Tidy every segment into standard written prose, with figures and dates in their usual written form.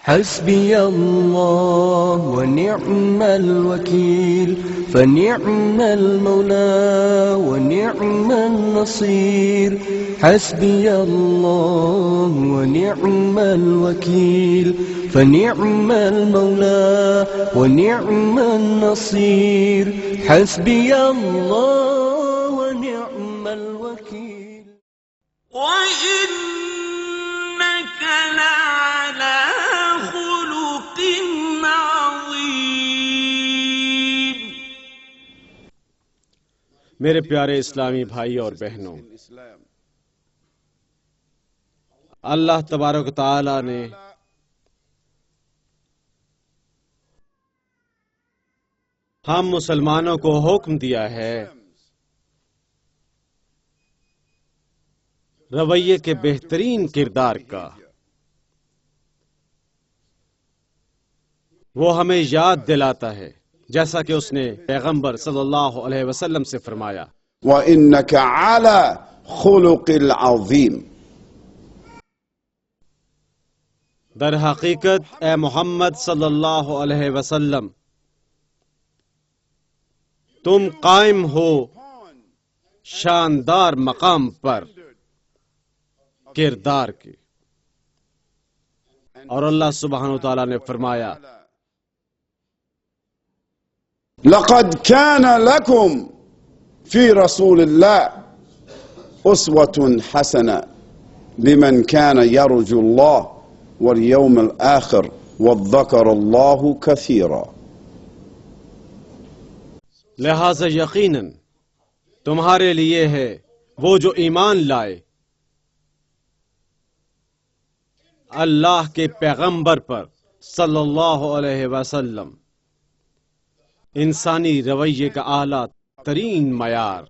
حسبي الله ونعم الوكيل فنعم المولى ونعم النصير حسبي الله ونعم الوكيل فنعم المولى ونعم النصير حسبي الله ونعم الوكيل وإنك لعلى خلق عظيم۔ میرے پیارے اسلامی بھائی اور بہنوں، اللہ تبارک و تعالی نے ہم مسلمانوں کو حکم دیا ہے رویے کے بہترین کردار کا۔ وہ ہمیں یاد دلاتا ہے جیسا کہ اس نے پیغمبر صلی اللہ علیہ وسلم سے فرمایا، وَإِنَّكَ عَلَى خُلُقِ الْعَظِيمِ۔ در حقیقت اے محمد صلی اللہ علیہ وسلم، تم قائم ہو شاندار مقام پر کردار کے۔ اور اللہ سبحانہ وتعالی نے فرمایا، لَقَدْ كَانَ لَكُمْ فِي رَسُولِ اللَّهِ أُسْوَةٌ حَسَنَةٌ لِمَنْ كَانَ يَرْجُو اللَّهَ وَالْيَوْمَ الْآخِرَ وَذَّكَرَ اللَّهُ كَثِيرًا۔ لہذا یقیناً تمہارے لیے ہے وہ جو ایمان لائے اللہ کے پیغمبر پر صلی اللہ علیہ وسلم، انسانی رویے کا اعلیٰ ترین معیار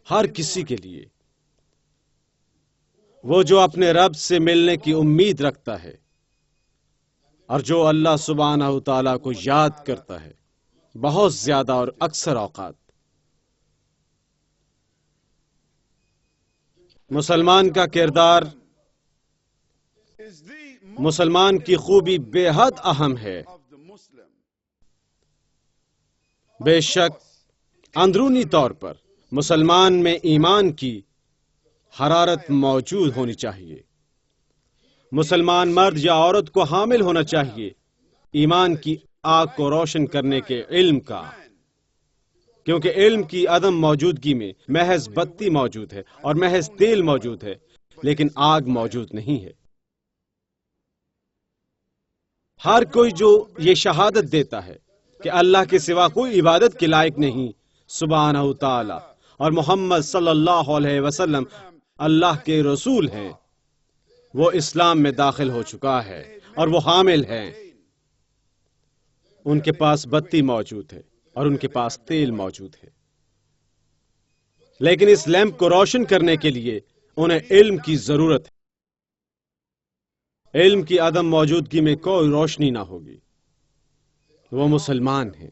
ہر کسی کے لیے، وہ جو اپنے رب سے ملنے کی امید رکھتا ہے اور جو اللہ سبحانہ تعالیٰ کو یاد کرتا ہے بہت زیادہ اور اکثر اوقات۔ مسلمان کا کردار مسلمان کی خوبی بے حد اہم ہے۔ بے شک اندرونی طور پر مسلمان میں ایمان کی حرارت موجود ہونی چاہیے۔ مسلمان مرد یا عورت کو حامل ہونا چاہیے ایمان کی آگ کو روشن کرنے کے علم کا، کیونکہ علم کی عدم موجودگی میں محض بتی موجود ہے اور محض تیل موجود ہے لیکن آگ موجود نہیں ہے۔ ہر کوئی جو یہ شہادت دیتا ہے کہ اللہ کے سوا کوئی عبادت کے لائق نہیں سبحانہ تعالی اور محمد صلی اللہ علیہ وسلم اللہ کے رسول ہیں، وہ اسلام میں داخل ہو چکا ہے اور وہ حامل ہیں۔ ان کے پاس بتی موجود ہے اور ان کے پاس تیل موجود ہے، لیکن اس لیمپ کو روشن کرنے کے لیے انہیں علم کی ضرورت ہے۔ علم کی عدم موجودگی میں کوئی روشنی نہ ہوگی۔ وہ مسلمان ہیں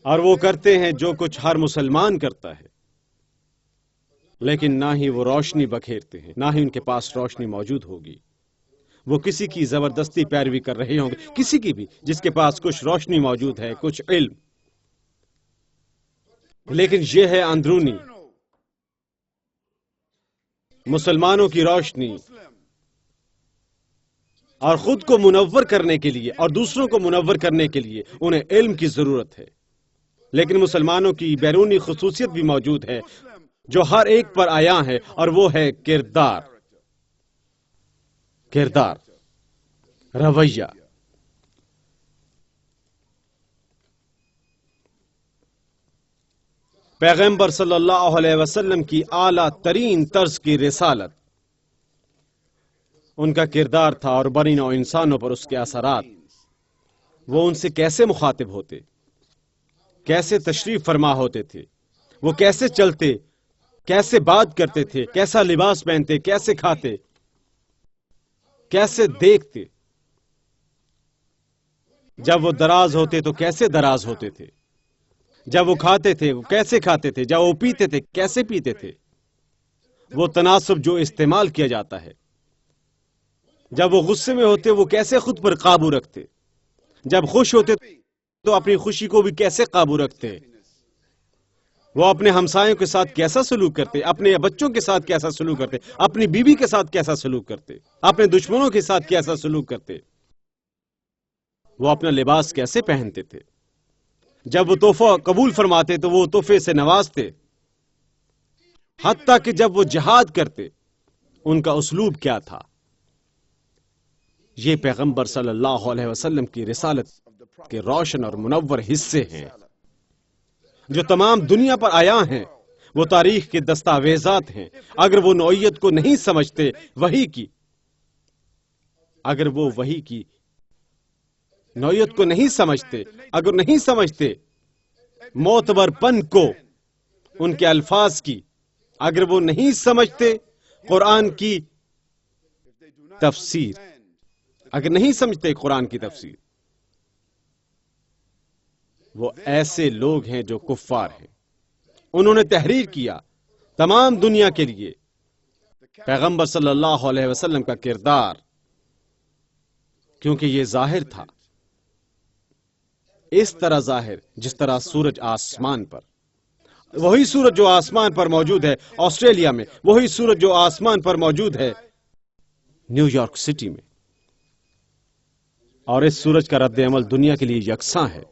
اور وہ کرتے ہیں جو کچھ ہر مسلمان کرتا ہے، لیکن نہ ہی وہ روشنی بکھیرتے ہیں، نہ ہی ان کے پاس روشنی موجود ہوگی۔ وہ کسی کی زبردستی پیروی کر رہے ہوں گے، کسی کی بھی جس کے پاس کچھ روشنی موجود ہے، کچھ علم، لیکن یہ ہے اندرونی مسلمانوں کی روشنی۔ اور خود کو منور کرنے کے لیے اور دوسروں کو منور کرنے کے لیے انہیں علم کی ضرورت ہے، لیکن مسلمانوں کی بیرونی خصوصیت بھی موجود ہے جو ہر ایک پر عیاں ہے، اور وہ ہے کردار، رویہ۔ پیغمبر صلی اللہ علیہ وسلم کی اعلیٰ ترین طرز کی رسالت ان کا کردار تھا، اور بنی نوع انسانوں پر اس کے اثرات۔ وہ ان سے کیسے مخاطب ہوتے، کیسے تشریف فرما ہوتے تھے، وہ کیسے چلتے، کیسے بات کرتے تھے، کیسا لباس پہنتے، کیسے کھاتے، کیسے دیکھتے، جب وہ دراز ہوتے تو کیسے دراز ہوتے تھے، جب وہ کھاتے تھے وہ کیسے کھاتے تھے، جب وہ پیتے تھے کیسے پیتے تھے۔ وہ تناسب جو استعمال کیا جاتا ہے جب وہ غصے میں ہوتے وہ کیسے خود پر قابو رکھتے، جب خوش ہوتے تو اپنی خوشی کو بھی کیسے قابو رکھتے، وہ اپنے ہمسایوں کے ساتھ کیسا سلوک کرتے، اپنے بچوں کے ساتھ کیسا سلوک کرتے، اپنی بیوی کے ساتھ کیسا سلوک کرتے، اپنے دشمنوں کے ساتھ کیسا سلوک کرتے، وہ اپنا لباس کیسے پہنتے تھے، جب وہ تحفہ قبول فرماتے تو وہ تحفے سے نوازتے، حتیٰ کہ جب وہ جہاد کرتے ان کا اسلوب کیا تھا۔ یہ پیغمبر صلی اللہ علیہ وسلم کی رسالت کے روشن اور منور حصے ہیں جو تمام دنیا پر آیا ہیں، وہ تاریخ کے دستاویزات ہیں۔ اگر وہ نوعیت کو نہیں سمجھتے وحی کی، اگر وہ وحی کی نوعیت کو نہیں سمجھتے، اگر نہیں سمجھتے معتبر پن کو ان کے الفاظ کی، اگر وہ نہیں سمجھتے قرآن کی تفسیر، اگر نہیں سمجھتے قرآن کی تفسیر، وہ ایسے لوگ ہیں جو کفار ہیں۔ انہوں نے تحریر کیا تمام دنیا کے لیے پیغمبر صلی اللہ علیہ وسلم کا کردار، کیونکہ یہ ظاہر تھا، اس طرح ظاہر جس طرح سورج آسمان پر، وہی سورج جو آسمان پر موجود ہے آسٹریلیا میں، وہی سورج جو آسمان پر موجود ہے نیو یارک سٹی میں، اور اس سورج کا رد عمل دنیا کے لیے یکساں ہے۔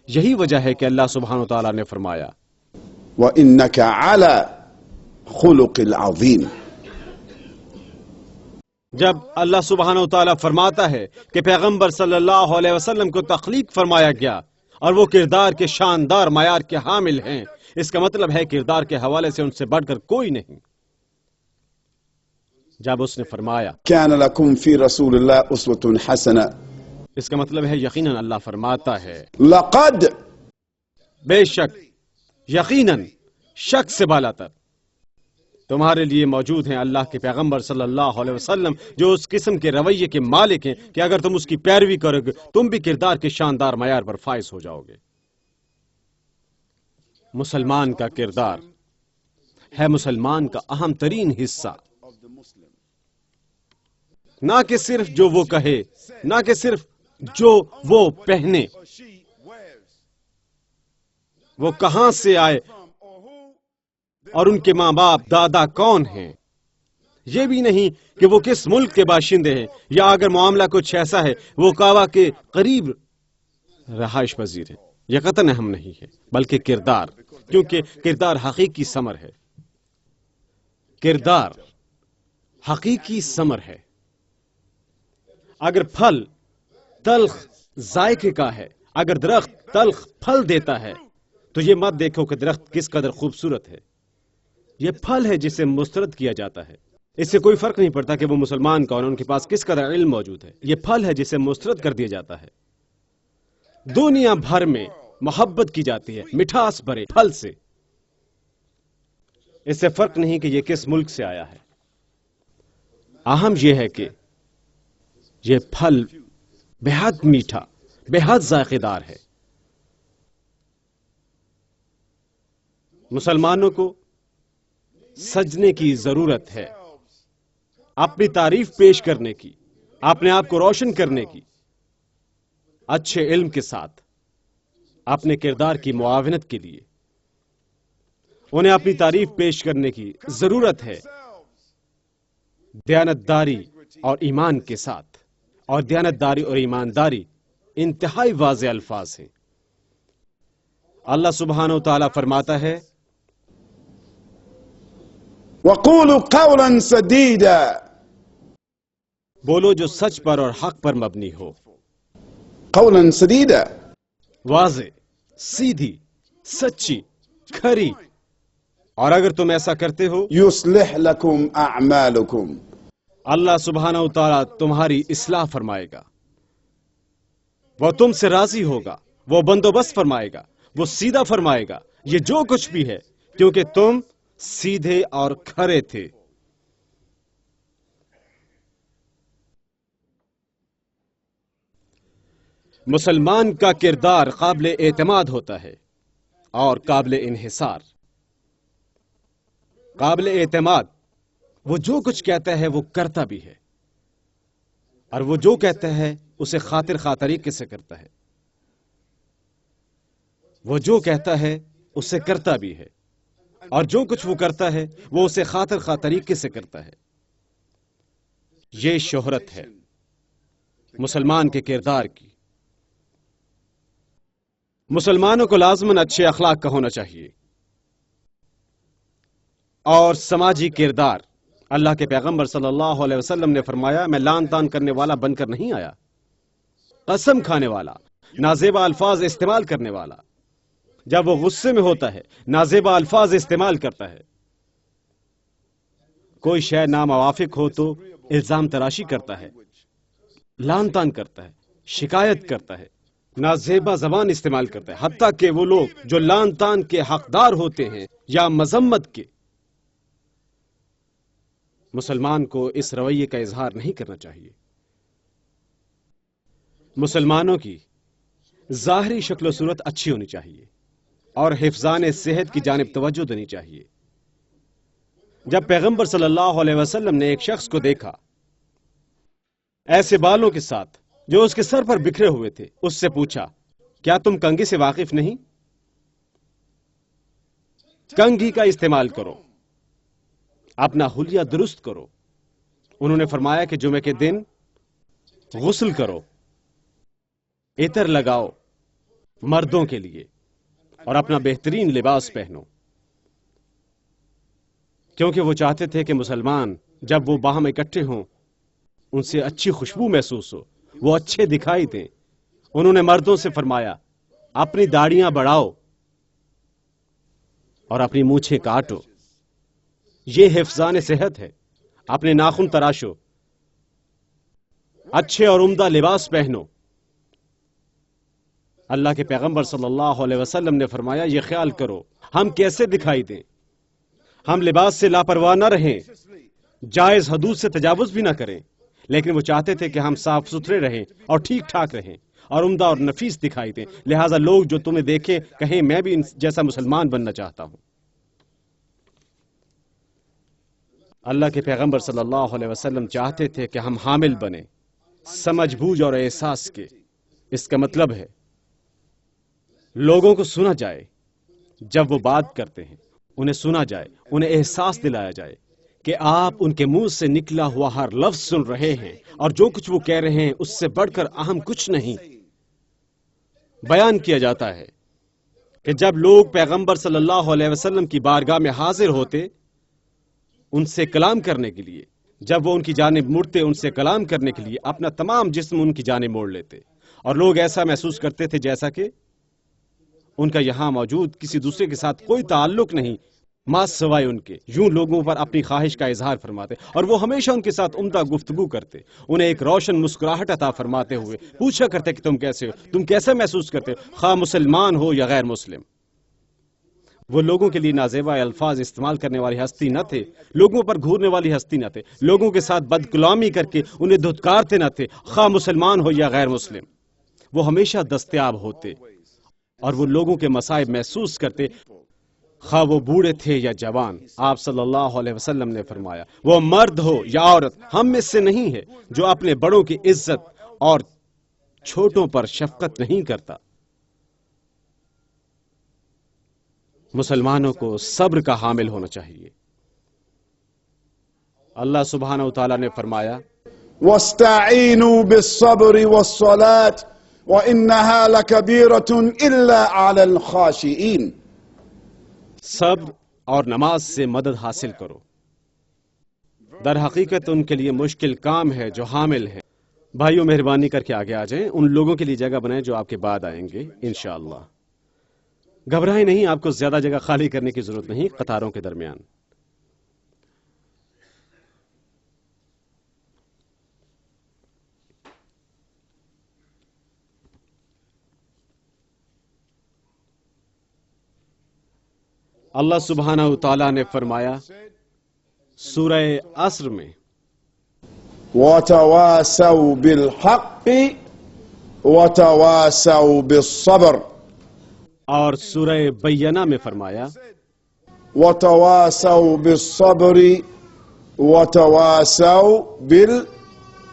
یہی وجہ ہے کہ اللہ سبحانہ وتعالیٰ نے فرمایا وَإِنَّكَ عَلَى خُلُقِ الْعَظِيمِ۔ جب اللہ سبحانہ وتعالیٰ فرماتا ہے کہ پیغمبر صلی اللہ علیہ وسلم کو تخلیق فرمایا گیا اور وہ کردار کے شاندار معیار کے حامل ہیں، اس کا مطلب ہے کردار کے حوالے سے ان سے بڑھ کر کوئی نہیں۔ جب اس نے فرمایا كَانَ لَكُمْ فِي رَسُولِ اللَّهِ أُسْوَةٌ حَسَنَةٌ، اس کا مطلب ہے یقیناً اللہ فرماتا ہے لقد، بے شک، یقیناً، شک سے بالا تر تمہارے لیے موجود ہیں اللہ کے پیغمبر صلی اللہ علیہ وسلم، جو اس قسم کے رویے کے مالک ہیں کہ اگر تم اس کی پیروی کرو گے تم بھی کردار کے شاندار معیار پر فائز ہو جاؤ گے۔ مسلمان کا کردار ہے مسلمان کا اہم ترین حصہ، نہ کہ صرف جو وہ کہے، نہ کہ صرف جو وہ پہنے، وہ کہاں سے آئے اور ان کے ماں باپ دادا کون ہیں، یہ بھی نہیں کہ وہ کس ملک کے باشندے ہیں، یا اگر معاملہ کچھ ایسا ہے وہ کعبہ کے قریب رہائش پذیر ہے، یہ قطعاً اہم نہیں ہے، بلکہ کردار، کیونکہ کردار حقیقی ثمر ہے، کردار حقیقی ثمر ہے۔ اگر پھل تلخ ذائقے کا ہے، اگر درخت تلخ پھل دیتا ہے تو یہ مت دیکھو کہ درخت کس قدر خوبصورت ہے، یہ پھل ہے جسے مسترد کیا جاتا ہے۔ اس سے کوئی فرق نہیں پڑتا کہ وہ مسلمان کون، ان کے پاس کس قدر علم موجود ہے، یہ پھل ہے جسے مسترد کر دیا جاتا ہے۔ دنیا بھر میں محبت کی جاتی ہے مٹھاس بھرے پھل سے، اس سے فرق نہیں کہ یہ کس ملک سے آیا ہے، اہم یہ ہے کہ یہ پھل بے حد میٹھا، بے حد ذائقے دار ہے۔ مسلمانوں کو سجنے کی ضرورت ہے، اپنی تعریف پیش کرنے کی، اپنے آپ کو روشن کرنے کی، اچھے علم کے ساتھ اپنے کردار کی معاونت کے لیے انہیں اپنی تعریف پیش کرنے کی ضرورت ہے، دیانتداری اور ایمان کے ساتھ۔ اور دیانتداری اور ایمانداری انتہائی واضح الفاظ ہیں۔ اللہ سبحانہ وتعالی فرماتا ہے وَقُولُوا قَوْلًا سَدِيدًا، بولو جو سچ پر اور حق پر مبنی ہو، قَوْلًا سَدِيدًا، واضح، سیدھی، سچی، کھری، اور اگر تم ایسا کرتے ہو يُصْلِحْ لَكُمْ أَعْمَالُكُمْ، اللہ سبحانہ وتعالی تمہاری اصلاح فرمائے گا، وہ تم سے راضی ہوگا، وہ بندوبست فرمائے گا، وہ سیدھا فرمائے گا، یہ جو کچھ بھی ہے، کیونکہ تم سیدھے اور کھرے تھے۔ مسلمان کا کردار قابل اعتماد ہوتا ہے اور قابل انحصار۔ قابل اعتماد، وہ جو کچھ کہتا ہے وہ کرتا بھی ہے، اور وہ جو کہتا ہے اسے خاطر خواہ طریقے سے کرتا ہے، وہ جو کہتا ہے اسے کرتا بھی ہے، اور جو کچھ وہ کرتا ہے وہ اسے خاطر خواہ طریقے سے کرتا ہے۔ یہ شہرت ہے مسلمان کے کردار کی۔ مسلمانوں کو لازماً اچھے اخلاق کا ہونا چاہیے، اور سماجی کردار۔ اللہ کے پیغمبر صلی اللہ علیہ وسلم نے فرمایا، میں لان تان کرنے والا بن کر نہیں آیا، قسم کھانے والا، نازیبا الفاظ استعمال کرنے والا۔ جب وہ غصے میں ہوتا ہے نازیبا الفاظ استعمال کرتا ہے، کوئی شے ناموافق ہو تو الزام تراشی کرتا ہے، لان تان کرتا ہے، شکایت کرتا ہے، نازیبا زبان استعمال کرتا ہے، حتیٰ کہ وہ لوگ جو لان تان کے حقدار ہوتے ہیں یا مذمت کے، مسلمان کو اس رویے کا اظہار نہیں کرنا چاہیے۔ مسلمانوں کی ظاہری شکل و صورت اچھی ہونی چاہیے اور حفظان صحت کی جانب توجہ دینی چاہیے۔ جب پیغمبر صلی اللہ علیہ وسلم نے ایک شخص کو دیکھا ایسے بالوں کے ساتھ جو اس کے سر پر بکھرے ہوئے تھے، اس سے پوچھا، کیا تم کنگھی سے واقف نہیں؟ کنگھی کا استعمال کرو، اپنا حلیہ درست کرو۔ انہوں نے فرمایا کہ جمعے کے دن غسل کرو، عطر لگاؤ مردوں کے لیے، اور اپنا بہترین لباس پہنو، کیونکہ وہ چاہتے تھے کہ مسلمان جب وہ باہم اکٹھے ہوں ان سے اچھی خوشبو محسوس ہو، وہ اچھے دکھائی دیں۔ انہوں نے مردوں سے فرمایا، اپنی داڑیاں بڑھاؤ اور اپنی مونچھیں کاٹو، یہ حفظان صحت ہے۔ اپنے ناخن تراشو، اچھے اور عمدہ لباس پہنو۔ اللہ کے پیغمبر صلی اللہ علیہ وسلم نے فرمایا، یہ خیال کرو ہم کیسے دکھائی دیں، ہم لباس سے لاپرواہ نہ رہیں، جائز حدود سے تجاوز بھی نہ کریں، لیکن وہ چاہتے تھے کہ ہم صاف ستھرے رہیں اور ٹھیک ٹھاک رہیں اور عمدہ اور نفیس دکھائی دیں، لہٰذا لوگ جو تمہیں دیکھیں کہیں میں بھی ان جیسا مسلمان بننا چاہتا ہوں۔ اللہ کے پیغمبر صلی اللہ علیہ وسلم چاہتے تھے کہ ہم حامل بنیں سمجھ بوجھ اور احساس کے۔ اس کا مطلب ہے لوگوں کو سنا جائے، جب وہ بات کرتے ہیں انہیں سنا جائے، انہیں احساس دلایا جائے کہ آپ ان کے منہ سے نکلا ہوا ہر لفظ سن رہے ہیں، اور جو کچھ وہ کہہ رہے ہیں اس سے بڑھ کر اہم کچھ نہیں۔ بیان کیا جاتا ہے کہ جب لوگ پیغمبر صلی اللہ علیہ وسلم کی بارگاہ میں حاضر ہوتے ان سے کلام کرنے کے لیے، جب وہ ان کی جانب مڑتے ان سے کلام کرنے کے لیے اپنا تمام جسم ان کی جانب موڑ لیتے، اور لوگ ایسا محسوس کرتے تھے جیسا کہ ان کا یہاں موجود کسی دوسرے کے ساتھ کوئی تعلق نہیں ماں سوائے ان کے۔ یوں لوگوں پر اپنی خواہش کا اظہار فرماتے، اور وہ ہمیشہ ان کے ساتھ عمدہ گفتگو کرتے، انہیں ایک روشن مسکراہٹ عطا فرماتے ہوئے پوچھا کرتے کہ تم کیسے ہو، تم کیسا محسوس کرتے ہو، خواہ مسلمان ہو یا غیر مسلم۔ وہ لوگوں کے لیے نازیبا الفاظ استعمال کرنے والی ہستی نہ تھے، لوگوں پر گھورنے والی ہستی نہ تھے، لوگوں کے ساتھ بدکلامی کر کے انہیں دھتکارتے نہ تھے، خواہ مسلمان ہو یا غیر مسلم۔ وہ ہمیشہ دستیاب ہوتے اور وہ لوگوں کے مصائب محسوس کرتے، خواہ وہ بوڑھے تھے یا جوان۔ آپ صلی اللہ علیہ وسلم نے فرمایا، وہ مرد ہو یا عورت ہم میں سے نہیں ہے جو اپنے بڑوں کی عزت اور چھوٹوں پر شفقت نہیں کرتا۔ مسلمانوں کو صبر کا حامل ہونا چاہیے۔ اللہ سبحانہ وتعالی نے فرمایا، واستعینوا بالصبر والصلاة وإنها لكبيرة إلا على الخاشعين۔ صبر اور نماز سے مدد حاصل کرو، در حقیقت ان کے لیے مشکل کام ہے جو حامل ہے۔ بھائیوں مہربانی کر کے آگے آ جائیں، ان لوگوں کے لیے جگہ بنائیں جو آپ کے بعد آئیں گے انشاءاللہ۔ گھبرائیں نہیں، آپ کو زیادہ جگہ خالی کرنے کی ضرورت نہیں قطاروں کے درمیان۔ اللہ سبحانہ وتعالی نے فرمایا سورہ عصر میں، وتواسوا بالحق وتواسوا بالصبر۔ اور سورہ بینہ میں فرمایا، وتواسوا بالصبر وتواسوا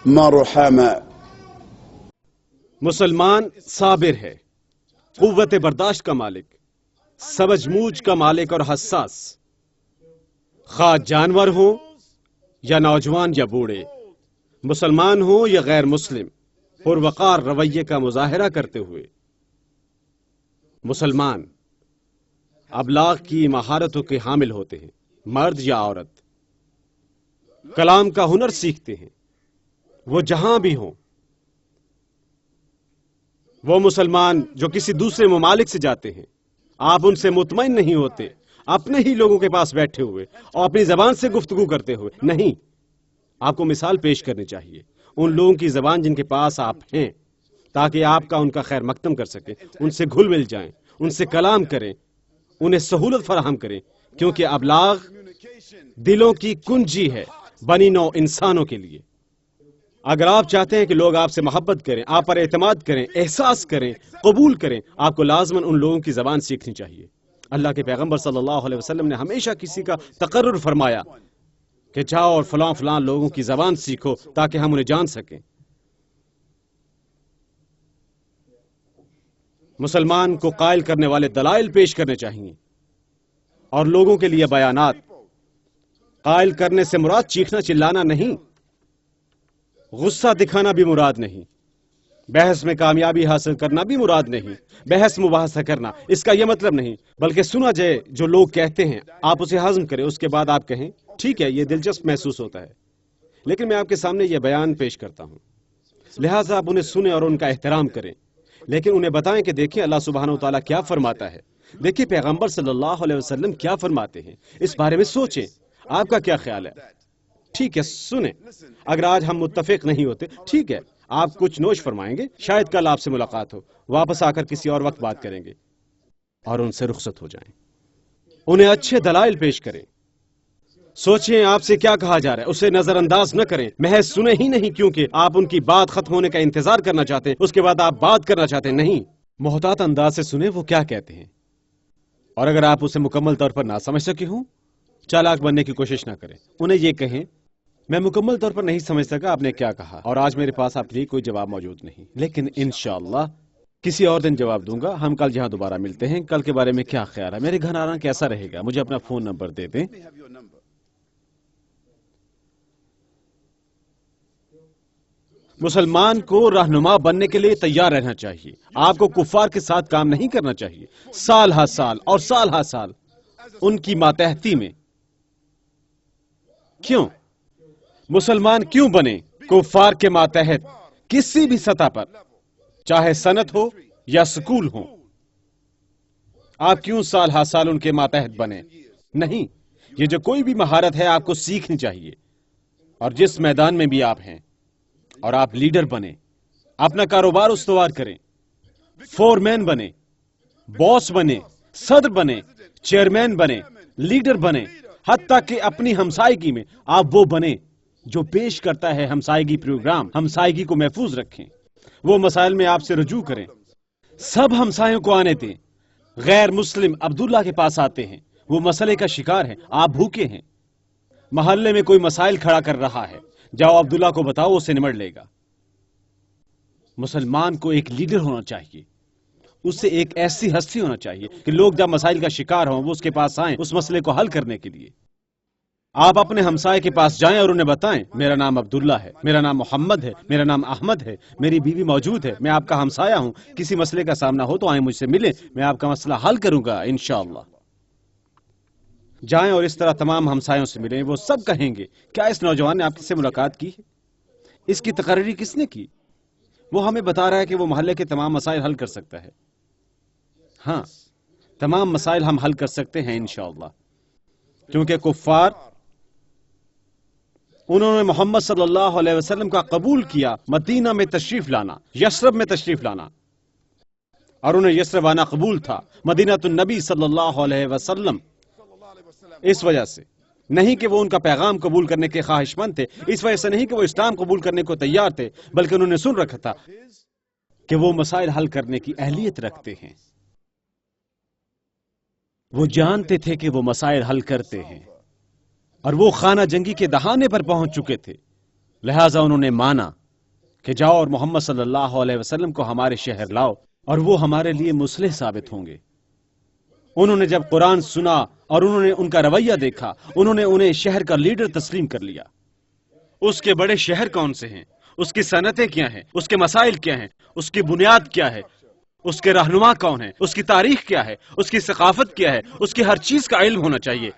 مرحما. مسلمان صابر ہے، قوت برداشت کا مالک، سمجھ بوجھ کا مالک اور حساس، خواہ جانور ہوں یا نوجوان یا بوڑھے، مسلمان ہوں یا غیر مسلم، پروقار رویے کا مظاہرہ کرتے ہوئے مسلمان ابلاغ کی مہارتوں کے حامل ہوتے ہیں، مرد یا عورت، کلام کا ہنر سیکھتے ہیں، وہ جہاں بھی ہوں۔ وہ مسلمان جو کسی دوسرے ممالک سے جاتے ہیں، آپ ان سے مطمئن نہیں ہوتے اپنے ہی لوگوں کے پاس بیٹھے ہوئے اور اپنی زبان سے گفتگو کرتے ہوئے، نہیں، آپ کو مثال پیش کرنی چاہیے ان لوگوں کی زبان جن کے پاس آپ ہیں، تاکہ آپ کا ان کا خیر مقدم کر سکیں، ان سے گھل مل جائیں، ان سے کلام کریں، انہیں سہولت فراہم کریں، کیونکہ ابلاغ دلوں کی کنجی ہے بنی نوع انسانوں کے لیے۔ اگر آپ چاہتے ہیں کہ لوگ آپ سے محبت کریں، آپ پر اعتماد کریں، احساس کریں، قبول کریں، آپ کو لازماً ان لوگوں کی زبان سیکھنی چاہیے۔ اللہ کے پیغمبر صلی اللہ علیہ وسلم نے ہمیشہ کسی کا تقرر فرمایا کہ جاؤ اور فلاں فلاں لوگوں کی زبان سیکھو تاکہ ہم انہیں جان سکیں۔ مسلمان کو قائل کرنے والے دلائل پیش کرنے چاہیے اور لوگوں کے لیے بیانات۔ قائل کرنے سے مراد چیخنا چلانا نہیں، غصہ دکھانا بھی مراد نہیں، بحث میں کامیابی حاصل کرنا بھی مراد نہیں، بحث مباحثہ کرنا اس کا یہ مطلب نہیں، بلکہ سنا جائے جو لوگ کہتے ہیں آپ اسے ہضم کریں، اس کے بعد آپ کہیں ٹھیک ہے یہ دلچسپ محسوس ہوتا ہے، لیکن میں آپ کے سامنے یہ بیان پیش کرتا ہوں، لہٰذا آپ انہیں سنیں اور ان کا احترام کریں، لیکن انہیں بتائیں کہ دیکھیں اللہ سبحانہ وتعالیٰ کیا فرماتا ہے، دیکھیں پیغمبر صلی اللہ علیہ وسلم کیا فرماتے ہیں، اس بارے میں سوچیں آپ کا کیا خیال ہے۔ ٹھیک ہے سنیں، اگر آج ہم متفق نہیں ہوتے ٹھیک ہے آپ کچھ نوش فرمائیں گے، شاید کل آپ سے ملاقات ہو، واپس آ کر کسی اور وقت بات کریں گے اور ان سے رخصت ہو جائیں۔ انہیں اچھے دلائل پیش کریں، سوچیں آپ سے کیا کہا جا رہا ہے، اسے نظر انداز نہ کریں، محض سنیں ہی نہیں کیونکہ آپ ان کی بات ختم ہونے کا انتظار کرنا چاہتے ہیں، اس کے بعد آپ بات کرنا چاہتے ہیں، نہیں، محتاط انداز سے سنیں وہ کیا کہتے ہیں، اور اگر آپ اسے مکمل طور پر نہ سمجھ سکے ہوں چالاک بننے کی کوشش نہ کریں، انہیں یہ کہیں میں مکمل طور پر نہیں سمجھ سکا آپ نے کیا کہا اور آج میرے پاس آپ کے لیے کوئی جواب موجود نہیں، لیکن انشاءاللہ کسی اور دن جواب دوں گا، ہم کل جہاں دوبارہ ملتے ہیں، کل کے بارے میں کیا خیال ہے، میرے گھر آنا کیسا رہے گا، مجھے اپنا فون نمبر دے دیں۔ مسلمان کو رہنما بننے کے لیے تیار رہنا چاہیے، آپ کو کفار کے ساتھ کام نہیں کرنا چاہیے، سال ہا سال اور سال ہا سال ان کی ماتحتی میں۔ کیوں مسلمان کیوں بنے کفار کے ماتحت کسی بھی سطح پر، چاہے صنعت ہو یا سکول ہو، آپ کیوں سال ہا سال ان کے ماتحت بنے؟ نہیں، یہ جو کوئی بھی مہارت ہے آپ کو سیکھنی چاہیے، اور جس میدان میں بھی آپ ہیں اور آپ لیڈر بنے، اپنا کاروبار استوار کریں، فورمین بنے، باس بنے، صدر بنے، چیئرمین بنے، لیڈر بنے، حتیٰ کہ اپنی ہمسائیگی میں آپ وہ بنے جو پیش کرتا ہے ہمسائیگی پروگرام، ہمسائیگی کو محفوظ رکھیں، وہ مسائل میں آپ سے رجوع کریں، سب ہمسایوں کو آنے دیں، غیر مسلم عبداللہ کے پاس آتے ہیں، وہ مسئلے کا شکار ہیں، آپ بھوکے ہیں، محلے میں کوئی مسائل کھڑا کر رہا ہے، جاؤ عبداللہ کو بتاؤ اسے نمٹ لے گا۔ مسلمان کو ایک لیڈر ہونا چاہیے، اس سے ایک ایسی ہستی ہونا چاہیے کہ لوگ جب مسائل کا شکار ہوں وہ اس کے پاس آئیں اس مسئلے کو حل کرنے کے لیے۔ آپ اپنے ہمسائے کے پاس جائیں اور انہیں بتائیں میرا نام عبداللہ ہے، میرا نام محمد ہے، میرا نام احمد ہے، میری بیوی موجود ہے، میں آپ کا ہمسایہ ہوں، کسی مسئلے کا سامنا ہو تو آئیں مجھ سے ملیں، میں آپ کا مسئلہ حل کروں گا انشاءاللہ۔ جائیں اور اس طرح تمام ہمسایوں سے ملیں، وہ سب کہیں گے کیا اس نوجوان نے آپ سے ملاقات کی ہے، اس کی تقرری کس نے کی، وہ ہمیں بتا رہا ہے کہ وہ محلے کے تمام مسائل حل کر سکتا ہے۔ ہاں، تمام مسائل ہم حل کر سکتے ہیں انشاءاللہ، کیونکہ کفار انہوں نے محمد صلی اللہ علیہ وسلم کا قبول کیا، مدینہ میں تشریف لانا، یثرب میں تشریف لانا، اور انہیں یثرب آنا قبول تھا، مدینہ النبی صلی اللہ علیہ وسلم، اس وجہ سے نہیں کہ وہ ان کا پیغام قبول کرنے کے خواہش مند تھے، اس وجہ سے نہیں کہ وہ اسلام قبول کرنے کو تیار تھے، بلکہ انہوں نے سن رکھا تھا کہ وہ مسائل حل کرنے کی اہلیت رکھتے ہیں، وہ جانتے تھے کہ وہ مسائل حل کرتے ہیں، اور وہ خانہ جنگی کے دہانے پر پہنچ چکے تھے، لہٰذا انہوں نے مانا کہ جاؤ اور محمد صلی اللہ علیہ وسلم کو ہمارے شہر لاؤ اور وہ ہمارے لیے مصلح ثابت ہوں گے۔ انہوں نے جب قرآن سنا اور انہوں نے ان کا رویہ دیکھا، انہوں نے انہیں شہر کا لیڈر تسلیم کر لیا۔ اس کے بڑے شہر کون سے ہیں، اس کی صنعتیں کیا ہیں، اس کے مسائل کیا ہیں، اس کی بنیاد کیا ہے، اس کے رہنما کون ہیں، اس کی تاریخ کیا ہے، اس کی ثقافت کیا ہے، اس کی ہر چیز کا علم ہونا چاہیے۔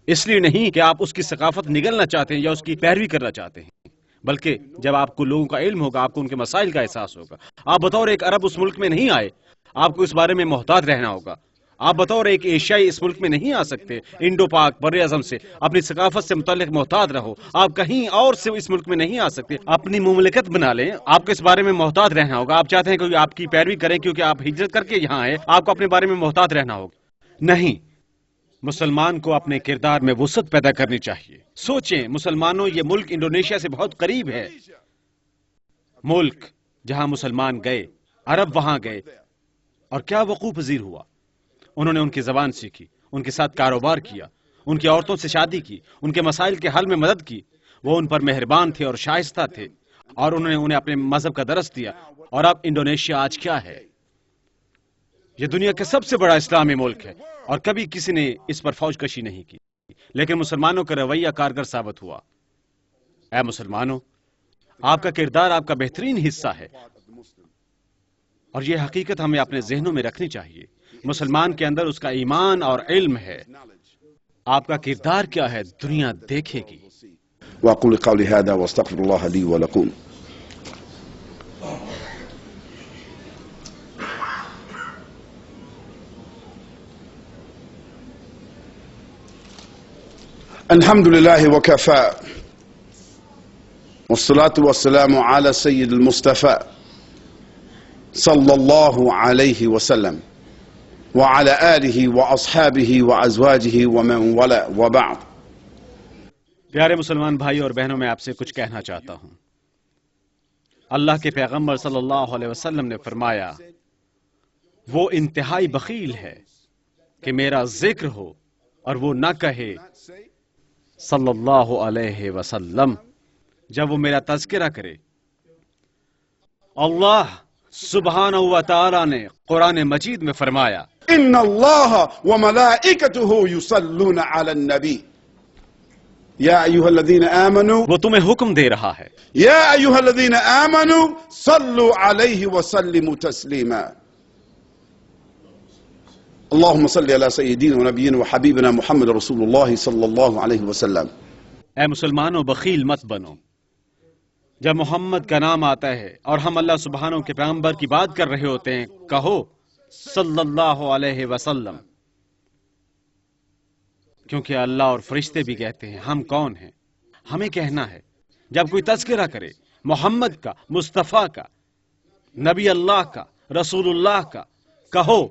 اس لیے نہیں کہ آپ اس کی ثقافت نگلنا چاہتے ہیں یا اس کی پیروی کرنا چاہتے ہیں، بلکہ جب آپ کو لوگوں کا علم ہوگا، آپ کو ان کے مسائل کا احساس ہوگا۔ آپ بطور ایک عرب اس ملک میں نہیں آئے، آپ کو اس بارے میں محتاط رہنا ہوگا۔ آپ بطور ایک ایشیائی اس ملک میں نہیں آ سکتے۔ انڈو پاک بر اعظم سے اپنی ثقافت سے متعلق محتاط رہو۔ آپ کہیں اور سے اس ملک میں نہیں آ سکتے۔ اپنی مملکت بنا لیں، آپ کو اس بارے میں محتاط رہنا ہوگا۔ آپ چاہتے ہیں کہ آپ کی پیروی کریں کیونکہ آپ ہجرت کر کے یہاں آئے، آپ کو اپنے بارے میں محتاط رہنا ہوگا۔ نہیں، مسلمان کو اپنے کردار میں وسعت پیدا کرنی چاہیے۔ سوچیں مسلمانوں، یہ ملک انڈونیشیا سے بہت قریب ہے، ملک جہاں مسلمان گئے، عرب وہاں گئے، اور کیا وقوع پذیر ہوا؟ انہوں نے ان کی زبان سیکھی، ان کے ساتھ کاروبار کیا، ان کی عورتوں سے شادی کی، ان کے مسائل کے حل میں مدد کی۔ وہ ان پر مہربان تھے اور شائستہ تھے، اور انہوں نے انہیں اپنے مذہب کا درس دیا۔ اور اب انڈونیشیا آج کیا ہے؟ یہ دنیا کا سب سے بڑا اسلامی ملک ہے، اور کبھی کسی نے اس پر فوج کشی نہیں کی، لیکن مسلمانوں کا رویہ کارگر ثابت ہوا۔ اے مسلمانوں، آپ کا کردار آپ کا بہترین حصہ ہے، اور یہ حقیقت ہمیں اپنے ذہنوں میں رکھنی چاہیے۔ مسلمان کے اندر اس کا ایمان اور علم ہے۔ آپ کا کردار کیا ہے دنیا دیکھے گی۔ وأقول قولي هذا واستغفر الله لي ولكم. الحمد لله وكفى، والصلاة والسلام على سيد المصطفى صلى الله عليه وسلم وعلى آله وأصحابه وأزواجه ومن ولا، وبعد۔ پیارے مسلمان بھائی اور بہنوں، میں آپ سے کچھ کہنا چاہتا ہوں۔ اللہ کے پیغمبر صلی اللہ علیہ وسلم نے فرمایا، وہ انتہائی بخیل ہے کہ میرا ذکر ہو اور وہ نہ کہے صلی اللہ علیہ وسلم جب وہ میرا تذکرہ کرے۔ اللہ سبحانہ و تعالی نے قرآن مجید میں فرمایا، إن الله وملائكته يصلون على النبي يا أيها الذين آمنوا وہ تمہیں حکم دے رہا ہے، يا أيها الذين آمنوا صلوا عليه وسلموا تسليما۔ اللهم صل على سيدنا ونبينا وحبيبنا محمد رسول الله صلى الله عليه وسلم۔ اے مسلمانوں، بخیل مت بنو۔ جب محمد کا نام آتا ہے اور ہم اللہ سبحانہ کے پیغمبر کی بات کر رہے ہوتے ہیں، کہو صلی اللہ علیہ وسلم، کیونکہ اللہ اور فرشتے بھی کہتے ہیں ہم کون ہیں۔ ہمیں کہنا ہے جب کوئی تذکرہ کرے محمد کا، مصطفیٰ کا، نبی اللہ کا، رسول اللہ کا، کہو،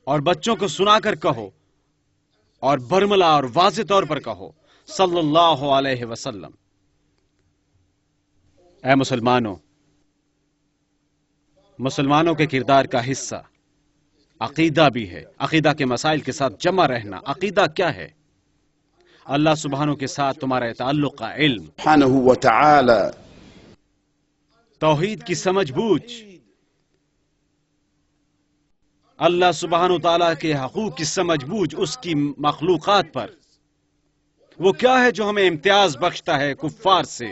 اور بچوں کو سنا کر کہو، اور برملا اور واضح طور پر کہو صلی اللہ علیہ وسلم۔ اے مسلمانوں، مسلمانوں کے کردار کا حصہ عقیدہ بھی ہے۔ عقیدہ کے مسائل کے ساتھ جمع رہنا۔ عقیدہ کیا ہے؟ اللہ سبحانہ کے ساتھ تمہارے تعلق کا علم، سبحانه وتعالى، توحید کی سمجھ بوجھ، اللہ سبحانہ تعالیٰ کے حقوق کی سمجھ بوجھ اس کی مخلوقات پر۔ وہ کیا ہے جو ہمیں امتیاز بخشتا ہے کفار سے؟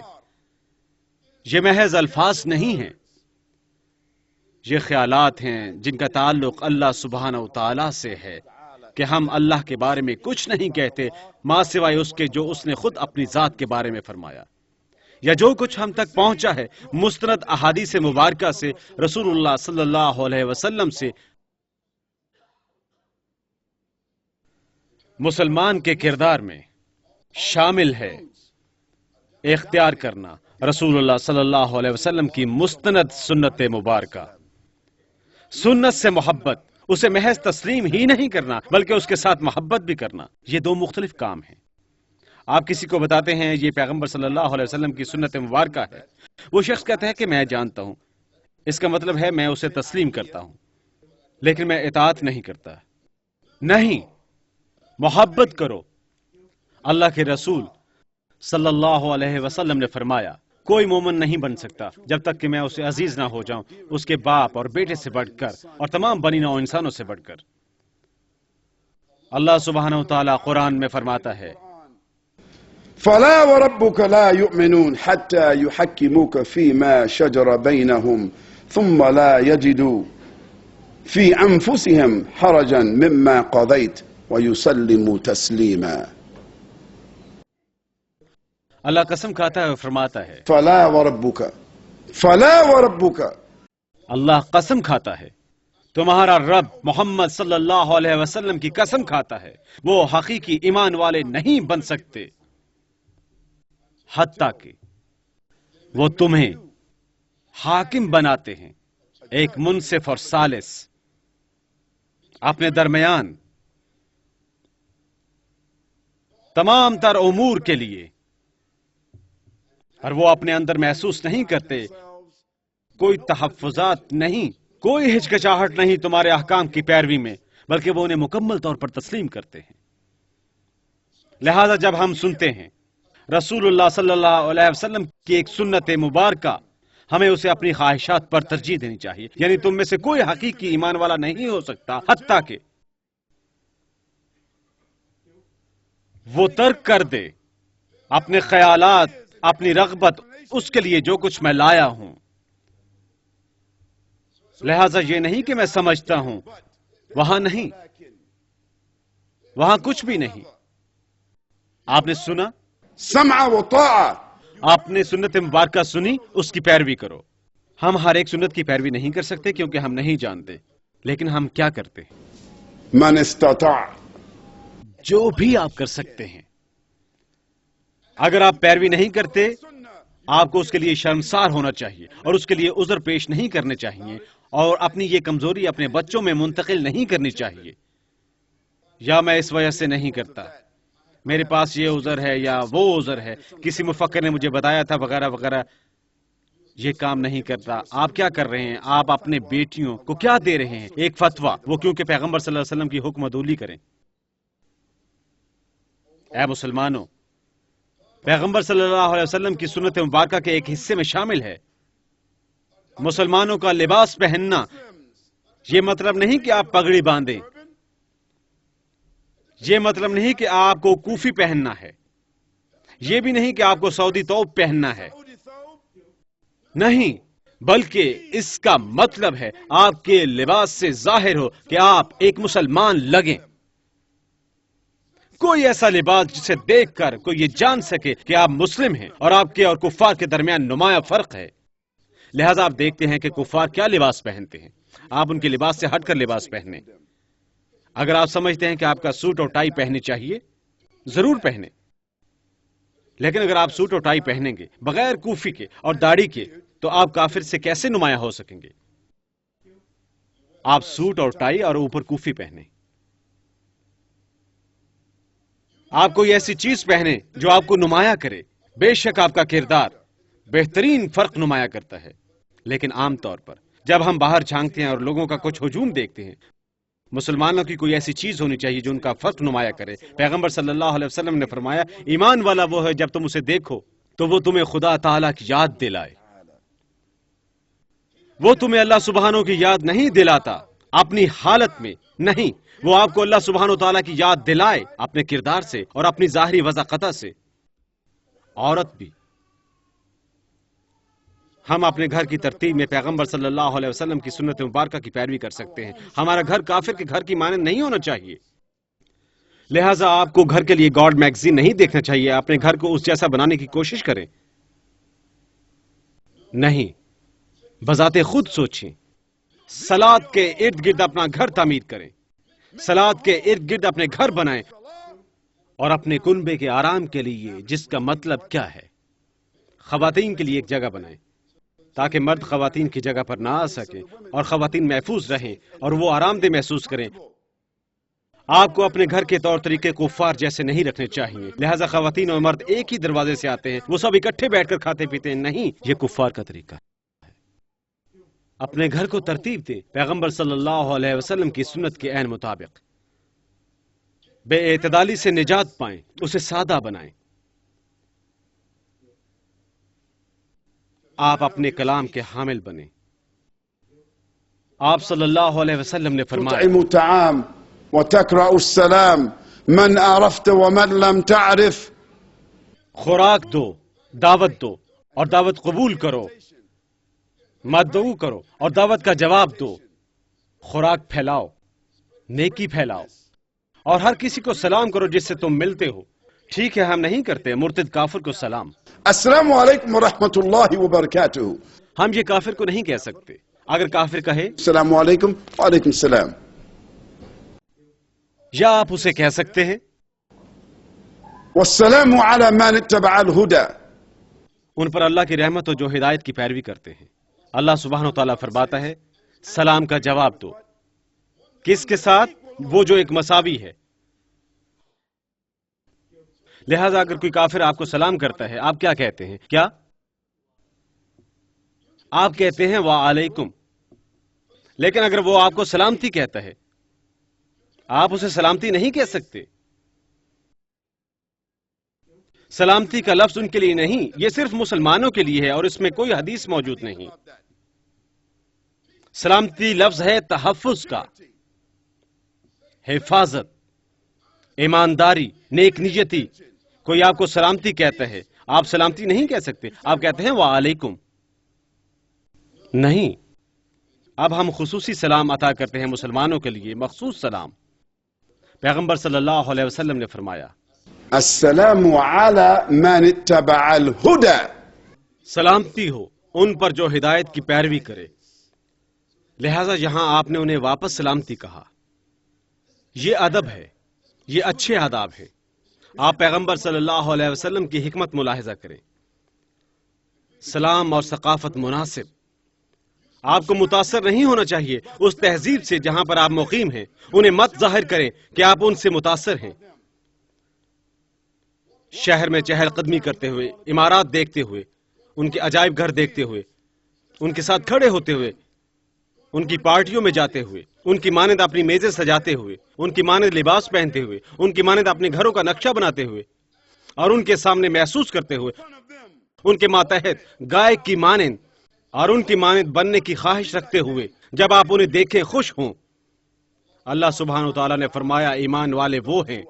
یہ محض الفاظ نہیں ہیں، یہ خیالات ہیں جن کا تعلق اللہ سبحانہ تعالیٰ سے ہے، کہ ہم اللہ کے بارے میں کچھ نہیں کہتے ماں سوائے اس کے جو اس نے خود اپنی ذات کے بارے میں فرمایا، یا جو کچھ ہم تک پہنچا ہے مستند احادیث مبارکہ سے، رسول اللہ صلی اللہ علیہ وسلم سے۔ مسلمان کے کردار میں شامل ہے اختیار کرنا رسول اللہ صلی اللہ علیہ وسلم کی مستند سنت مبارکہ، سنت سے محبت، اسے محض تسلیم ہی نہیں کرنا بلکہ اس کے ساتھ محبت بھی کرنا۔ یہ دو مختلف کام ہیں۔ آپ کسی کو بتاتے ہیں یہ پیغمبر صلی اللہ علیہ وسلم کی سنت مبارکہ ہے، وہ شخص کہتا ہے کہ میں جانتا ہوں، اس کا مطلب ہے میں اسے تسلیم کرتا ہوں لیکن میں اطاعت نہیں کرتا۔ نہیں، محبت کرو۔ اللہ کے رسول صلی اللہ علیہ وسلم نے فرمایا، کوئی مومن نہیں بن سکتا جب تک کہ میں اسے عزیز نہ ہو جاؤں، اس کے باپ اور بیٹے سے بڑھ کر اور تمام بنی نوع انسانوں سے بڑھ کر۔ اللہ سبحانہ و تعالیٰ قرآن میں فرماتا ہے فلا وربك لا يؤمنون حتى يحكموك فيما شجر بينهم ثم لا يجدوا في أنفسهم حرجا مما قضيت ويسلموا تسليما۔ اللہ قسم کھاتا ہے اور فرماتا ہے فلا وربك اللہ قسم کھاتا ہے، تمہارا رب محمد صلی اللہ علیہ وسلم کی قسم کھاتا ہے، وہ حقیقی ایمان والے نہیں بن سکتے حتیٰ کہ وہ تمہیں حاکم بناتے ہیں، ایک منصف اور ثالث اپنے درمیان تمام تر امور کے لیے، اور وہ اپنے اندر محسوس نہیں کرتے کوئی تحفظات نہیں، کوئی ہچکچاہٹ نہیں تمہارے احکام کی پیروی میں، بلکہ وہ انہیں مکمل طور پر تسلیم کرتے ہیں۔ لہذا جب ہم سنتے ہیں رسول اللہ صلی اللہ علیہ وسلم کی ایک سنت مبارکہ، ہمیں اسے اپنی خواہشات پر ترجیح دینی چاہیے۔ یعنی تم میں سے کوئی حقیقی ایمان والا نہیں ہو سکتا حتیٰ کہ وہ ترک کر دے اپنے خیالات، اپنی رغبت، اس کے لیے جو کچھ میں لایا ہوں۔ لہذا یہ نہیں کہ میں سمجھتا ہوں، وہاں نہیں، وہاں کچھ بھی نہیں۔ آپ نے سنا، سمع وطاعة، آپ نے سنت مبارکہ سنی، اس کی پیروی کرو۔ ہم ہر ایک سنت کی پیروی نہیں کر سکتے کیونکہ ہم نہیں جانتے، لیکن ہم کیا کرتے ہیں؟ من استطاع، جو بھی آپ کر سکتے ہیں۔ اگر آپ پیروی نہیں کرتے، آپ کو اس کے لیے شرمسار ہونا چاہیے اور اس کے لیے عذر پیش نہیں کرنے چاہیے، اور اپنی یہ کمزوری اپنے بچوں میں منتقل نہیں کرنی چاہیے، یا میں اس وجہ سے نہیں کرتا، میرے پاس یہ عذر ہے یا وہ عذر ہے، کسی مفکر نے مجھے بتایا تھا وغیرہ وغیرہ۔ یہ کام نہیں کرتا۔ آپ کیا کر رہے ہیں؟ آپ اپنے بیٹیوں کو کیا دے رہے ہیں؟ ایک فتویٰ، وہ کیونکہ پیغمبر صلی اللہ علیہ وسلم کی حکم عدولی کریں۔ اے مسلمانوں، پیغمبر صلی اللہ علیہ وسلم کی سنت مبارکہ کے ایک حصے میں شامل ہے مسلمانوں کا لباس پہننا۔ یہ مطلب نہیں کہ آپ پگڑی باندھیں، یہ مطلب نہیں کہ آپ کو کوفی پہننا ہے، یہ بھی نہیں کہ آپ کو سعودی توپ پہننا ہے، نہیں، بلکہ اس کا مطلب ہے آپ کے لباس سے ظاہر ہو کہ آپ ایک مسلمان لگیں۔ کوئی ایسا لباس جسے دیکھ کر کوئی یہ جان سکے کہ آپ مسلم ہیں، اور آپ کے اور کفار کے درمیان نمایاں فرق ہے۔ لہذا آپ دیکھتے ہیں کہ کفار کیا لباس پہنتے ہیں، آپ ان کے لباس سے ہٹ کر لباس پہنیں۔ اگر آپ سمجھتے ہیں کہ آپ کا سوٹ اور ٹائی پہننی چاہیے، ضرور پہنیں، لیکن اگر آپ سوٹ اور ٹائی پہنیں گے بغیر کوفی کے اور داڑھی کے تو آپ کافر سے کیسے نمایاں ہو سکیں گے؟ آپ سوٹ اور ٹائی اور اوپر کوفی پہنیں۔ آپ کوئی ایسی چیز پہنے جو آپ کو نمایاں کرے۔ بے شک آپ کا کردار بہترین فرق نمایاں کرتا ہے، لیکن عام طور پر جب ہم باہر جھانکتے ہیں اور لوگوں کا کچھ ہجوم دیکھتے ہیں، مسلمانوں کی کوئی ایسی چیز ہونی چاہیے جو ان کا فرق نمایاں کرے۔ پیغمبر صلی اللہ علیہ وسلم نے فرمایا، ایمان والا وہ ہے جب تم اسے دیکھو تو وہ تمہیں خدا تعالیٰ کی یاد دلائے۔ وہ تمہیں اللہ سبحانہ کی یاد نہیں دلاتا اپنی حالت میں، نہیں، وہ آپ کو اللہ سبحانہ تعالیٰ کی یاد دلائے اپنے کردار سے اور اپنی ظاہری وضاقتہ سے۔ عورت بھی، ہم اپنے گھر کی ترتیب میں پیغمبر صلی اللہ علیہ وسلم کی سنت مبارکہ کی پیروی کر سکتے ہیں۔ ہمارا گھر کافر کے گھر کی مانند نہیں ہونا چاہیے۔ لہٰذا آپ کو گھر کے لیے گاڈ میگزین نہیں دیکھنا چاہیے، اپنے گھر کو اس جیسا بنانے کی کوشش کریں، نہیں، بذات خود سوچیں۔ صلاۃ کے ارد گرد اپنا گھر تعمیر کریں، صلاۃ کے ارد گرد اپنے گھر بنائیں، اور اپنے کنبے کے آرام کے لیے، جس کا مطلب کیا ہے، خواتین کے لیے ایک جگہ بنائیں تاکہ مرد خواتین کی جگہ پر نہ آ سکیں اور خواتین محفوظ رہیں اور وہ آرام دہ محسوس کریں۔ آپ کو اپنے گھر کے طور طریقے کفار جیسے نہیں رکھنے چاہیے۔ لہذا خواتین اور مرد ایک ہی دروازے سے آتے ہیں، وہ سب اکٹھے بیٹھ کر کھاتے پیتے ہیں، نہیں، یہ کفار کا طریقہ ہے۔ اپنے گھر کو ترتیب دیں پیغمبر صلی اللہ علیہ وسلم کی سنت کے عین مطابق۔ بے اعتدالی سے نجات پائیں، اسے سادہ بنائیں۔ آپ اپنے کلام کے حامل بنیں۔ آپ صلی اللہ علیہ وسلم نے فرمایا تطعم الطعام وتقرأ السلام من عرفت ومن لم تعرف. خوراک دو، دعوت دو اور دعوت قبول کرو، مدعو کرو اور دعوت کا جواب دو، خوراک پھیلاؤ، نیکی پھیلاؤ اور ہر کسی کو سلام کرو جس سے تم ملتے ہو۔ ٹھیک ہے ہم نہیں کرتے مرتد کافر کو سلام، السلام علیکم ورحمۃ اللہ وبرکاتہ. ہم یہ کافر کو نہیں کہہ سکتے۔ اگر کافر کہے السلام علیکم وعلیکم السلام. یا آپ اسے کہہ سکتے ہیں والسلام على من اتبع الهدى. ان پر اللہ کی رحمت ہو جو ہدایت کی پیروی کرتے ہیں۔ اللہ سبحانہ و تعالیٰ فرماتا ہے سلام کا جواب دو، کس کے ساتھ؟ وہ جو ایک مساوی ہے۔ لہذا اگر کوئی کافر آپ کو سلام کرتا ہے آپ کیا کہتے ہیں؟ کیا آپ کہتے ہیں وعلیکم؟ لیکن اگر وہ آپ کو سلامتی کہتا ہے آپ اسے سلامتی نہیں کہہ سکتے۔ سلامتی کا لفظ ان کے لیے نہیں، یہ صرف مسلمانوں کے لیے ہے اور اس میں کوئی حدیث موجود نہیں۔ سلامتی لفظ ہے تحفظ کا، حفاظت، ایمانداری، نیک نیتی۔ کوئی آپ کو سلامتی کہتا ہے آپ سلامتی نہیں کہہ سکتے، آپ کہتے ہیں وعلیکم۔ نہیں، اب ہم خصوصی سلام عطا کرتے ہیں مسلمانوں کے لیے، مخصوص سلام۔ پیغمبر صلی اللہ علیہ وسلم نے فرمایا السلام على من اتبع الهدى. سلامتی ہو ان پر جو ہدایت کی پیروی کرے۔ لہذا یہاں آپ نے انہیں واپس سلامتی کہا، یہ ادب ہے، یہ اچھے آداب ہے۔ آپ پیغمبر صلی اللہ علیہ وسلم کی حکمت ملاحظہ کریں۔ سلام اور ثقافت مناسب، آپ کو متاثر نہیں ہونا چاہیے اس تہذیب سے جہاں پر آپ مقیم ہیں۔ انہیں مت ظاہر کریں کہ آپ ان سے متاثر ہیں۔ شہر میں چہل قدمی کرتے ہوئے، عمارات دیکھتے ہوئے، ان کے عجائب گھر دیکھتے ہوئے، ان کے ساتھ کھڑے ہوتے ہوئے، ان کی پارٹیوں میں جاتے ہوئے، ان کی مانند اپنی میزیں سجاتے ہوئے، ان کی مانند لباس پہنتے ہوئے، ان کی مانند اپنے گھروں کا نقشہ بناتے ہوئے اور ان کے سامنے محسوس کرتے ہوئے، ان کے ماتحت گائے کی مانند اور ان کی مانند بننے کی خواہش رکھتے ہوئے جب آپ انہیں دیکھیں خوش ہوں۔ اللہ سبحانہ و تعالیٰ نے فرمایا ایمان والے وہ ہیں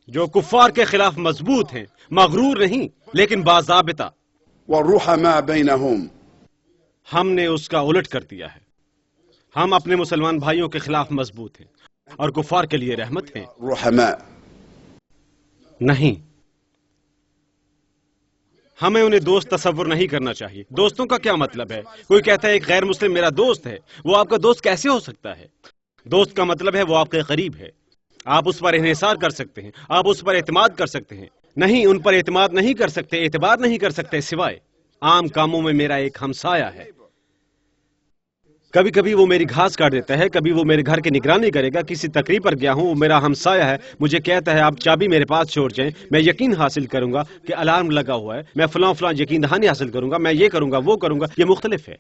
جو کفار کے خلاف مضبوط ہیں، مغرور نہیں لیکن باضابطہ۔ والرحماء بينهم. ہم نے اس کا الٹ کر دیا ہے، ہم اپنے مسلمان بھائیوں کے خلاف مضبوط ہیں اور کفار کے لیے رحمت ہیں۔ رحماء. نہیں، ہمیں انہیں دوست تصور نہیں کرنا چاہیے۔ دوستوں کا کیا مطلب ہے؟ کوئی کہتا ہے ایک غیر مسلم میرا دوست ہے، وہ آپ کا دوست کیسے ہو سکتا ہے؟ دوست کا مطلب ہے وہ آپ کے قریب ہے، آپ اس پر انحصار کر سکتے ہیں، آپ اس پر اعتماد کر سکتے ہیں۔ نہیں، ان پر اعتماد نہیں کر سکتے، اعتبار نہیں کر سکتے سوائے عام کاموں میں میرا ایک ہمسایہ ہے۔ کبھی کبھی وہ میری گھاس کاٹ دیتا ہے، کبھی وہ میرے گھر کی نگرانی کرے گا۔ کسی تقریب پر گیا ہوں، وہ میرا ہمسایہ ہے، مجھے کہتا ہے آپ چابی میرے پاس چھوڑ جائیں، میں یقین حاصل کروں گا کہ الارم لگا ہوا ہے، میں فلاں فلاں یقین دہانی حاصل کروں گا، میں یہ کروں گا وہ کروں گا۔ یہ مختلف ہے،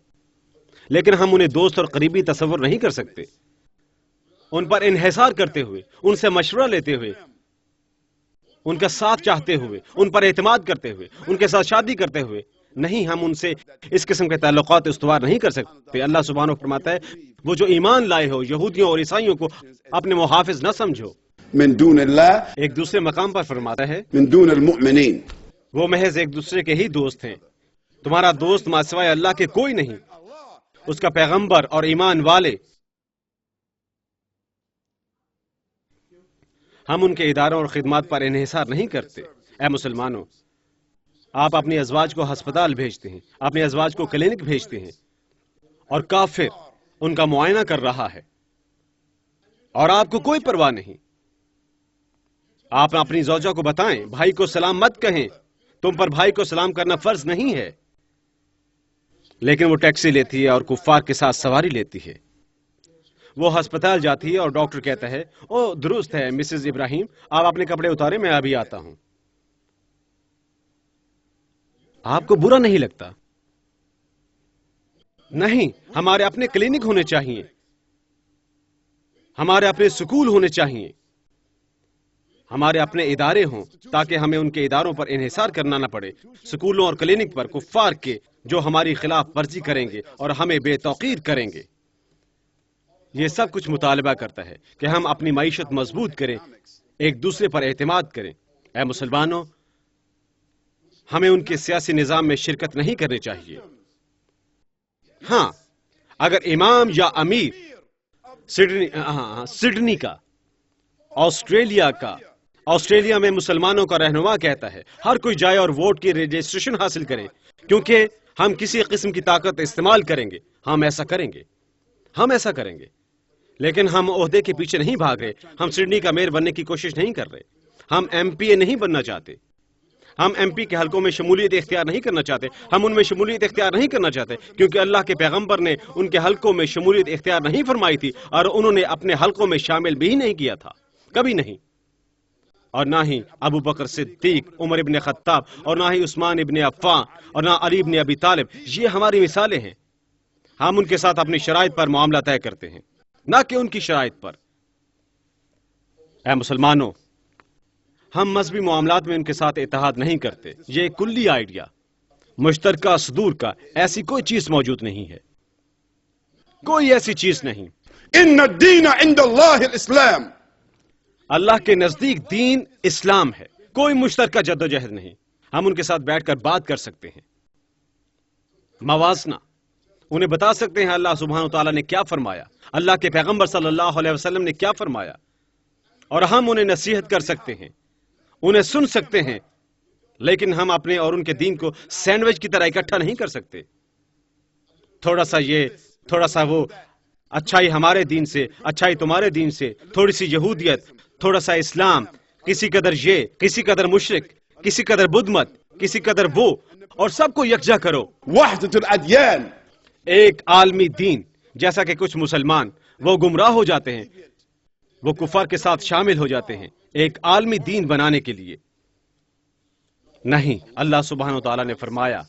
لیکن ہم انہیں دوست اور قریبی تصور نہیں کر سکتے۔ ان پر انحصار کرتے ہوئے، ان سے مشورہ لیتے ہوئے، ان کا ساتھ چاہتے ہوئے، ان پر اعتماد کرتے ہوئے، ان کے ساتھ شادی کرتے ہوئے، نہیں، ہم ان سے اس قسم کے تعلقات استوار نہیں کر سکتے۔ اللہ سبحانہ فرماتا ہے وہ جو ایمان لائے ہو یہودیوں اور عیسائیوں کو اپنے محافظ نہ سمجھو۔ من دون الله. ایک دوسرے مقام پر فرماتا ہے من دون المؤمنين. وہ محض ایک دوسرے کے ہی دوست ہیں۔ تمہارا دوست ما سوائے اللہ کے کوئی نہیں، اس کا پیغمبر اور ایمان والے۔ ہم ان کے اداروں اور خدمات پر انحصار نہیں کرتے۔ اے مسلمانوں، آپ اپنی ازواج کو ہسپتال بھیجتے ہیں، اپنے ازواج کو کلینک بھیجتے ہیں، اور کافر ان کا معائنہ کر رہا ہے اور آپ کو کوئی پرواہ نہیں۔ آپ اپنی زوجہ کو بتائیں بھائی کو سلام مت کہیں، تم پر بھائی کو سلام کرنا فرض نہیں ہے، لیکن وہ ٹیکسی لیتی ہے اور کفار کے ساتھ سواری لیتی ہے۔ وہ ہسپتال جاتی ہے اور ڈاکٹر کہتا ہے او درست ہے مسز ابراہیم، آپ اپنے کپڑے اتارے، میں ابھی آتا ہوں۔ آپ کو برا نہیں لگتا؟ نہیں، ہمارے اپنے کلینک ہونے چاہیے، ہمارے اپنے سکول ہونے چاہیے، ہمارے اپنے ادارے ہوں تاکہ ہمیں ان کے اداروں پر انحصار کرنا نہ پڑے۔ سکولوں اور کلینک پر کفار کے جو ہماری خلاف ورزی کریں گے اور ہمیں بے توقیر کریں گے۔ یہ سب کچھ مطالبہ کرتا ہے کہ ہم اپنی معیشت مضبوط کریں، ایک دوسرے پر اعتماد کریں۔ اے مسلمانوں، ہمیں ان کے سیاسی نظام میں شرکت نہیں کرنی چاہیے۔ ہاں، اگر امام یا امیر سڈنی کا، آسٹریلیا میں مسلمانوں کا رہنما کہتا ہے ہر کوئی جائے اور ووٹ کی رجسٹریشن حاصل کرے کیونکہ ہم کسی قسم کی طاقت استعمال کریں گے، ہم ایسا کریں گے، لیکن ہم عہدے کے پیچھے نہیں بھاگ رہے، ہم سڈنی کا میئر بننے کی کوشش نہیں کر رہے، ہم ایم پی اے نہیں بننا چاہتے، ہم ایم پی کے حلقوں میں شمولیت اختیار نہیں کرنا چاہتے، ہم ان میں شمولیت اختیار نہیں کرنا چاہتے کیونکہ اللہ کے پیغمبر نے ان کے حلقوں میں شمولیت اختیار نہیں فرمائی تھی اور انہوں نے اپنے حلقوں میں شامل بھی نہیں کیا تھا، کبھی نہیں۔ اور نہ ہی ابو بکر صدیق، عمر ابن خطاب، اور نہ ہی عثمان ابن عفان، اور نہ علی ابن ابی طالب، یہ ہماری مثالیں ہیں۔ ہم ان کے ساتھ اپنی شرائط پر معاملہ طے کرتے ہیں، نہ کہ ان کی شرائط پر۔ اے مسلمانوں، ہم مذہبی معاملات میں ان کے ساتھ اتحاد نہیں کرتے، یہ ایک کلی آئیڈیا، مشترکہ صدور کا ایسی کوئی چیز موجود نہیں ہے، کوئی ایسی چیز نہیں۔ ان الدین عند اللہ الاسلام، اللہ کے نزدیک دین اسلام ہے، کوئی مشترکہ جدوجہد نہیں۔ ہم ان کے ساتھ بیٹھ کر بات کر سکتے ہیں، موازنہ، انہیں بتا سکتے ہیں اللہ سبحانہ و تعالیٰ نے کیا فرمایا، اللہ کے پیغمبر صلی اللہ علیہ وسلم نے کیا فرمایا، اور ہم انہیں نصیحت کر سکتے ہیں، انہیں سن سکتے ہیں، لیکن ہم اپنے اور ان کے دین کو سینڈوچ کی طرح اکٹھا نہیں کر سکتے۔ تھوڑا سا یہ، تھوڑا سا وہ، اچھائی ہمارے دین سے، اچھائی تمہارے دین سے، تھوڑی سی یہودیت، تھوڑا سا اسلام، کسی قدر یہ، کسی قدر مشرک، کسی قدر بدھ مت، کسی قدر وہ، اور سب کو یکجا کرو، وحدت الادیان، ایک عالمی دین۔ جیسا کہ کچھ مسلمان وہ گمراہ ہو جاتے ہیں، وہ کفار کے ساتھ شامل ہو جاتے ہیں ایک عالمی دین بنانے کے لیے۔ نہیں، اللہ سبحانہ و تعالیٰ نے فرمایا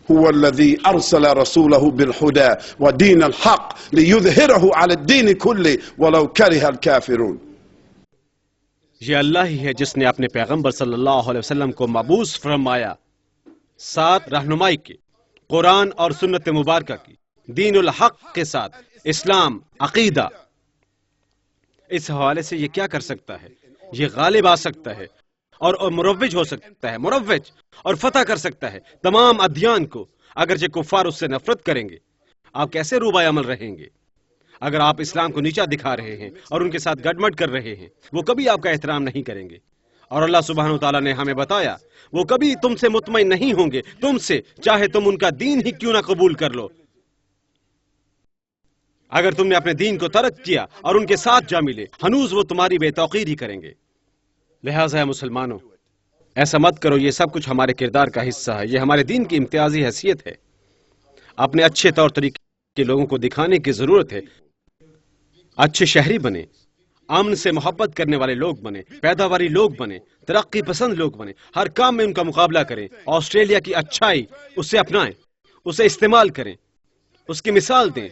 هو الذي ارسل رسوله بالهدى ودين الحق ليظهره على الدين كله ولو كره الكافرون۔ یہ اللہ ہی ہے جس نے اپنے پیغمبر صلی اللہ علیہ وسلم کو مبعوث فرمایا ساتھ رہنمائی کے، قرآن اور سنت مبارکہ کی، دین الحق کے ساتھ، اسلام، عقیدہ۔ اس حوالے سے یہ کیا کر سکتا ہے؟ یہ غالب آ سکتا ہے اور مروج ہو سکتا ہے، مروج اور فتح کر سکتا ہے تمام ادیان کو۔ اگرچہ کفار اس سے نفرت کریں گے، آپ کیسے روبہ عمل رہیں گے؟ اگر آپ اسلام کو نیچا دکھا رہے ہیں اور ان کے ساتھ گڈمٹ کر رہے ہیں، وہ کبھی آپ کا احترام نہیں کریں گے۔ اور اللہ سبحانہ و تعالیٰ نے ہمیں بتایا وہ کبھی تم سے مطمئن نہیں ہوں گے تم سے، چاہے تم ان کا دین ہی کیوں نہ قبول کر لو۔ اگر تم نے اپنے دین کو ترک کیا اور ان کے ساتھ جا ملے، ہنوز وہ تمہاری بے توقیر ہی کریں گے۔ لہٰذا ہے مسلمانوں، ایسا مت کرو، یہ سب کچھ ہمارے کردار کا حصہ ہے، یہ ہمارے دین کی امتیازی حیثیت ہے۔ اپنے اچھے طور طریقے کے لوگوں کو دکھانے کی ضرورت ہے۔ اچھے شہری بنے، امن سے محبت کرنے والے لوگ بنے، پیداواری لوگ بنے، ترقی پسند لوگ بنے، ہر کام میں ان کا مقابلہ کریں۔ آسٹریلیا کی اچھائی اسے اپنائیں، اسے استعمال کریں، اس کی مثال دیں،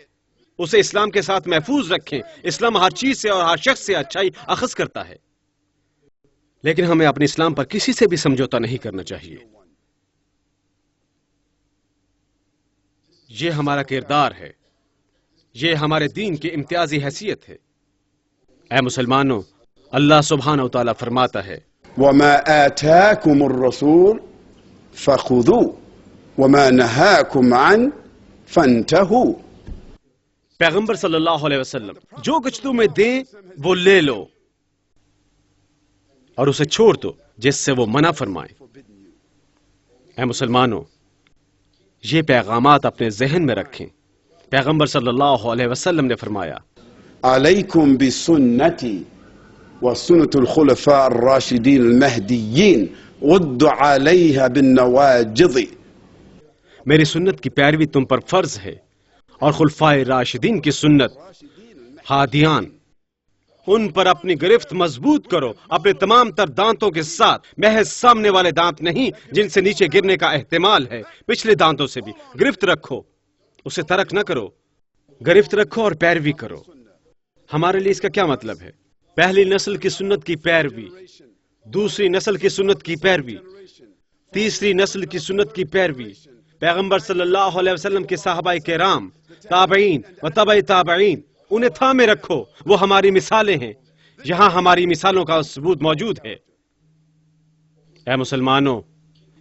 اسے اسلام کے ساتھ محفوظ رکھیں۔ اسلام ہر چیز سے اور ہر شخص سے اچھائی اخذ کرتا ہے، لیکن ہمیں اپنے اسلام پر کسی سے بھی سمجھوتا نہیں کرنا چاہیے۔ یہ ہمارا کردار ہے، یہ ہمارے دین کی امتیازی حیثیت ہے۔ اے مسلمانوں، اللہ سبحانہ و تعالیٰ فرماتا ہے وما آتاكم الرسول فخذوه وما نهاكم عنه فانتهوا۔ پیغمبر صلی اللہ علیہ وسلم جو کچھ تمہیں دیں وہ لے لو اور اسے چھوڑ دو جس سے وہ منع فرمائیں۔ اے مسلمانوں، یہ پیغامات اپنے ذہن میں رکھیں۔ پیغمبر صلی اللہ علیہ وسلم نے فرمایا علیکم بسنتی وسنة الخلفاء الراشدین المہدیین عضوا علیہا بالنواجذ۔ میری سنت کی پیروی تم پر فرض ہے اور خلفائے راشدین کی سنت، ہادیان، ان پر اپنی گرفت مضبوط کرو اپنے تمام تر دانتوں کے ساتھ، محض سامنے والے دانت نہیں جن سے نیچے گرنے کا احتمال ہے، پچھلے دانتوں سے بھی گرفت رکھو، اسے ترک نہ کرو، گرفت رکھو اور پیروی کرو۔ ہمارے لیے اس کا کیا مطلب ہے؟ پہلی نسل کی سنت کی پیروی، دوسری نسل کی سنت کی پیروی، تیسری نسل کی سنت کی پیروی، پیغمبر صلی اللہ علیہ وسلم کے صحابہ کرام، تابعین و تبع تابعین، انہیں تھامے رکھو، وہ ہماری مثالیں ہیں، یہاں ہماری مثالوں کا ثبوت موجود ہے۔ اے مسلمانوں،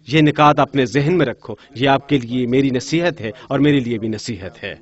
یہ نکات اپنے ذہن میں رکھو، یہ آپ کے لیے میری نصیحت ہے اور میرے لیے بھی نصیحت ہے۔